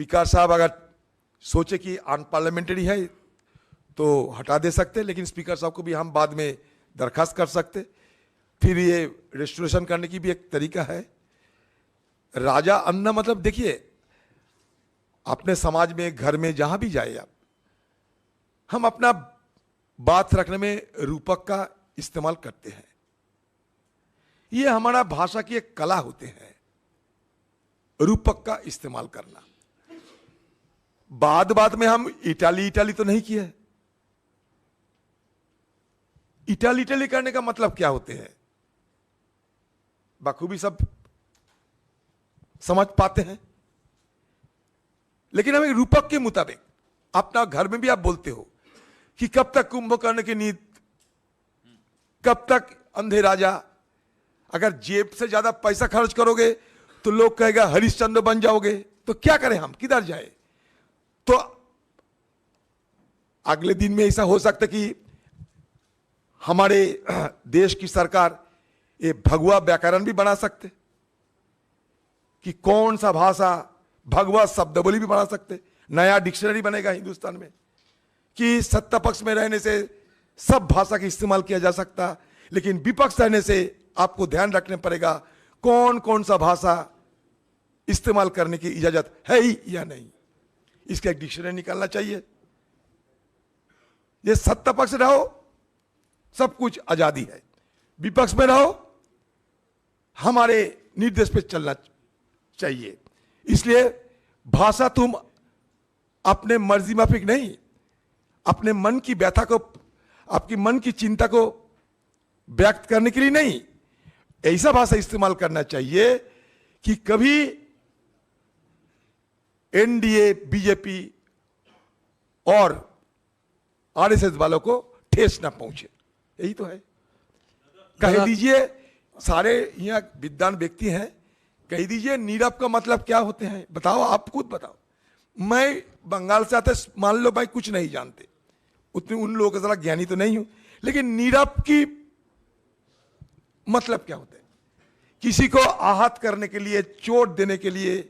Speaker साहब अगर सोचे कि अनपार्लियामेंट्री है तो हटा दे सकते, लेकिन स्पीकर साहब को भी हम बाद में दरखास्त कर सकते। फिर ये रेस्टोरेशन करने की भी एक तरीका है। राजा अन्ना मतलब देखिए, अपने समाज में, घर में, जहां भी जाए आप, हम अपना बात रखने में रूपक का इस्तेमाल करते हैं। ये हमारा भाषा की एक कला होते हैं, रूपक का इस्तेमाल करना। बाद में हम इटाली तो नहीं किए। इटाली करने का मतलब क्या होते हैं बखूबी सब समझ पाते हैं, लेकिन हमें रूपक के मुताबिक अपना घर में भी आप बोलते हो कि कब तक कुंभकर्ण की नींद, कब तक अंधे राजा। अगर जेब से ज्यादा पैसा खर्च करोगे तो लोग कहेगा हरिश्चंद्र बन जाओगे, तो क्या करें हम, किधर जाए। तो अगले दिन में ऐसा हो सकता कि हमारे देश की सरकार ये भगवा व्याकरण भी बना सकते कि कौन सा भाषा, भगवा शब्दावली भी बना सकते। नया डिक्शनरी बनेगा हिंदुस्तान में कि सत्ता पक्ष में रहने से सब भाषा का इस्तेमाल किया जा सकता, लेकिन विपक्ष रहने से आपको ध्यान रखने पड़ेगा कौन कौन सा भाषा इस्तेमाल करने की इजाजत है ही या नहीं। इसका एक डिक्शनरी निकालना चाहिए। ये सत्ता पक्ष रहो सब कुछ आजादी है, विपक्ष में रहो हमारे निर्देश पे चलना चाहिए। इसलिए भाषा तुम अपने मर्जी माफिक नहीं, अपने मन की व्यथा को, आपकी मन की चिंता को व्यक्त करने के लिए नहीं, ऐसा भाषा इस्तेमाल करना चाहिए कि कभी एनडीए, बीजेपी और आरएसएस वालों को ठेस ना पहुंचे। यही तो है। कह दीजिए, सारे यहाँ विद्वान व्यक्ति हैं, कह दीजिए नीरव का मतलब क्या होते हैं, बताओ, आप खुद बताओ। मैं बंगाल से आते, मान लो भाई कुछ नहीं जानते, उतने उन लोगों का जरा ज्ञानी तो नहीं हूं, लेकिन नीरव की मतलब क्या होता है? किसी को आहत करने के लिए, चोट देने के लिए,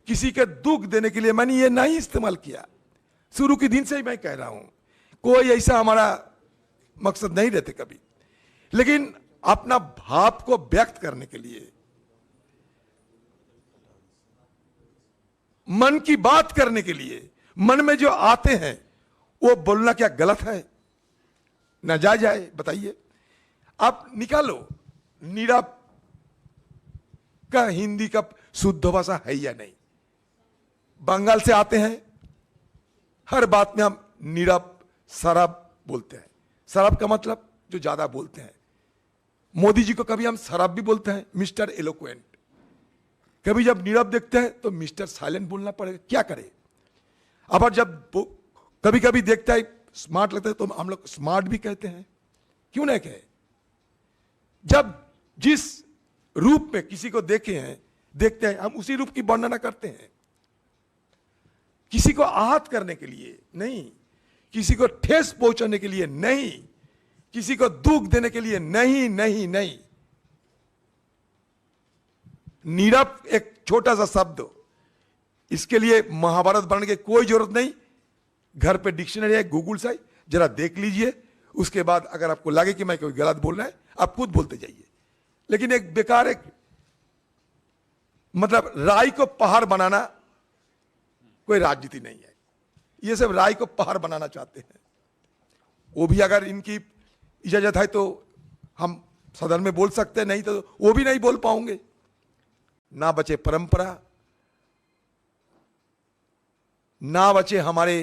किसी के दुख देने के लिए मैंने ये नहीं इस्तेमाल किया। शुरू के दिन से ही मैं कह रहा हूं, कोई ऐसा हमारा मकसद नहीं रहते कभी, लेकिन अपना भाव को व्यक्त करने के लिए, मन की बात करने के लिए, मन में जो आते हैं वो बोलना क्या गलत है, नाजायज है? बताइए। आप निकालो नीरव का हिंदी का शुद्ध भाषा है या नहीं। बंगाल से आते हैं, हर बात में हम नीरव, शराब बोलते हैं। शराब का मतलब जो ज्यादा बोलते हैं। मोदी जी को कभी हम शराब भी बोलते हैं, मिस्टर एलोक्वेंट। कभी जब नीरव देखते हैं तो मिस्टर साइलेंट बोलना पड़ेगा, क्या करें। अब जब कभी कभी देखता है स्मार्ट लगता है तो हम लोग स्मार्ट भी कहते हैं, क्यों नहीं कहे। जब जिस रूप में किसी को देखते हैं हम उसी रूप की वर्णना करते हैं। किसी को आहत करने के लिए नहीं, किसी को ठेस पहुंचाने के लिए नहीं, किसी को दुख देने के लिए नहीं, नहीं, नहीं। नीरव एक छोटा सा शब्द, इसके लिए महाभारत बनने की कोई जरूरत नहीं। घर पे डिक्शनरी है, गूगल से जरा देख लीजिए, उसके बाद अगर आपको लगे कि मैं कोई गलत बोल रहा है आप खुद बोलते जाइए। लेकिन एक बेकार, एक मतलब राय को पहाड़ बनाना कोई राजनीति नहीं है। ये सब राय को पहाड़ बनाना चाहते हैं। वो भी अगर इनकी इजाजत है तो हम सदन में बोल सकते हैं, नहीं तो वो भी नहीं बोल पाओगे। ना बचे परंपरा, ना बचे हमारे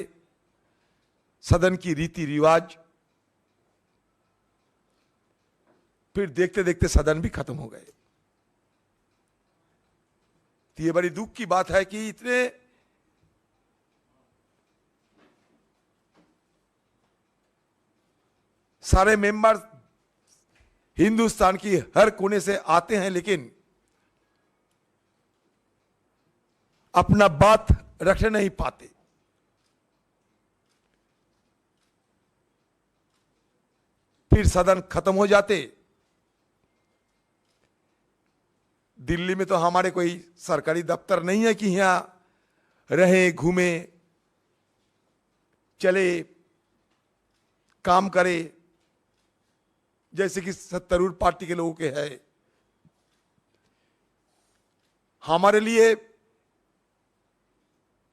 सदन की रीति रिवाज। फिर देखते देखते सदन भी खत्म हो गए। तो ये बड़ी दुख की बात है कि इतने सारे मेंबर हिंदुस्तान की हर कोने से आते हैं, लेकिन अपना बात रख नहीं पाते। फिर सदन खत्म हो जाते। दिल्ली में तो हमारे कोई सरकारी दफ्तर नहीं है कि यहां रहे, घूमे, चले, काम करे, जैसे कि सत्तारूढ़ पार्टी के लोगों के है। हमारे लिए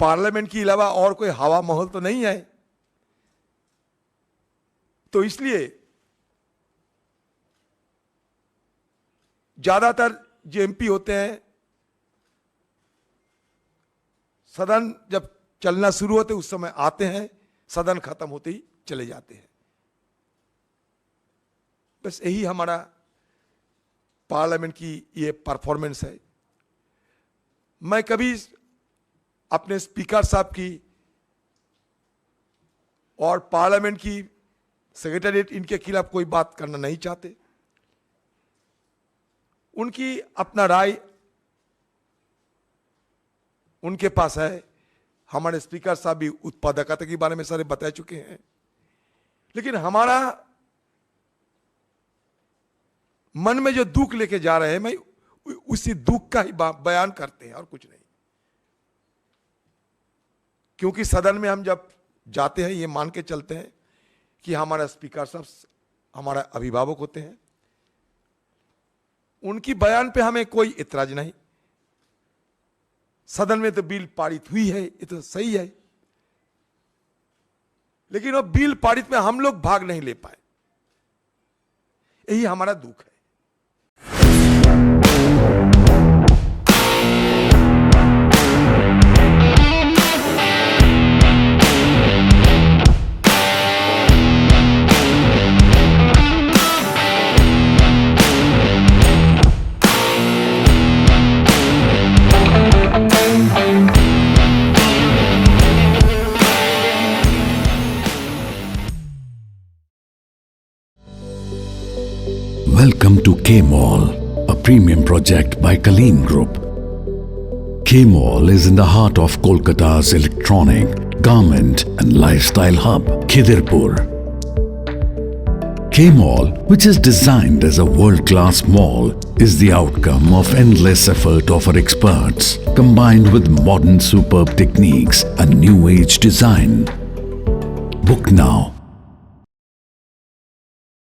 पार्लियामेंट के अलावा और कोई हवा माहौल तो नहीं है। तो इसलिए ज्यादातर जो एमपी होते हैं, सदन जब चलना शुरू होते उस समय आते हैं, सदन खत्म होते ही चले जाते हैं। बस यही हमारा पार्लियामेंट की ये परफॉर्मेंस है। मैं कभी अपने स्पीकर साहब की और पार्लियामेंट की सेक्रेटेरिएट इनके खिलाफ कोई बात करना नहीं चाहते। उनकी अपना राय उनके पास है। हमारे स्पीकर साहब भी उत्पादकता के बारे में सारे बता चुके हैं। लेकिन हमारा मन में जो दुख लेके जा रहे हैं, मैं उसी दुख का ही बयान करते हैं और कुछ नहीं। क्योंकि सदन में हम जब जाते हैं ये मान के चलते हैं कि हमारा स्पीकर साहब हमारा अभिभावक होते हैं। उनकी बयान पे हमें कोई इतराज नहीं। सदन में तो बिल पारित हुई है, ये तो सही है। लेकिन वो बिल पारित में हम लोग भाग नहीं ले पाए, यही हमारा दुख है। Welcome to K-Mall, a premium project by Kaleen Group. K-Mall is in the heart of Kolkata's electronic, garment and lifestyle hub, Khidirpur. K-Mall, which is designed as a world-class mall, is the outcome of endless effort of our experts, combined with modern superb techniques and new age design. Book now